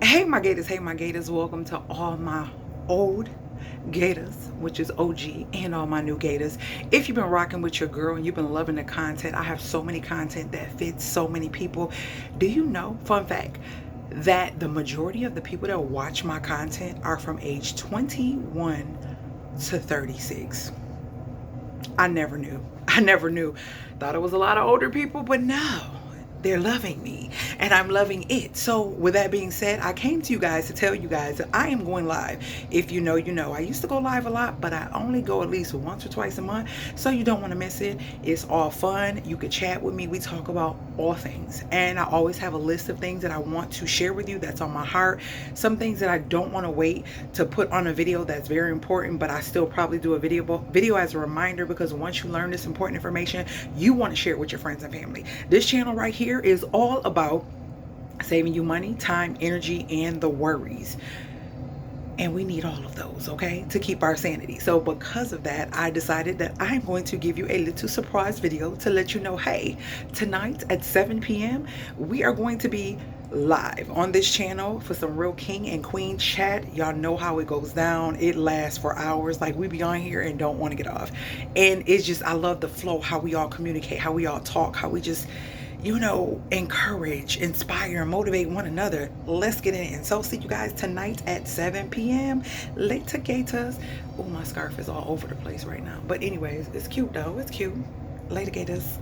Hey my gators, welcome to all my old gators, which is OG, and all my new gators. If you've been rocking with your girl and you've been loving the content, I have so many content that fits so many people. Do you know, fun fact, that the majority of the people that watch my content are from age 21 to 36? I never knew. Thought it was a lot of older people, but no, they're loving me and I'm loving it. So with that being said, I came to you guys to tell you guys that I am going live. If you know, you know. I used to go live a lot, but I only go at least once or twice a month, so you don't want to miss it. It's all fun. You could chat with me. We talk about all things, and I always have a list of things that I want to share with you that's on my heart. Some things that I don't want to wait to put on a video that's very important, but I still probably do a video as a reminder, because once you learn this important information, you want to share it with your friends and family. This channel right here is all about saving you money, time, energy, and the worries. And we need all of those, okay, to keep our sanity. So because of that, I decided that I'm going to give you a little surprise video to let you know, hey, tonight at 7 p.m. we are going to be live on this channel for some real king and queen chat. Y'all know how it goes down. It lasts for hours. Like, we be on here and don't want to get off. And it's just, I love the flow, how we all communicate, how we all talk, how we just, you know, encourage, inspire, and motivate one another. Let's get in it. And so see you guys tonight at 7 p.m. Later, gators. Oh, my scarf is all over the place right now. But anyways, it's cute though. It's cute. Later, gators.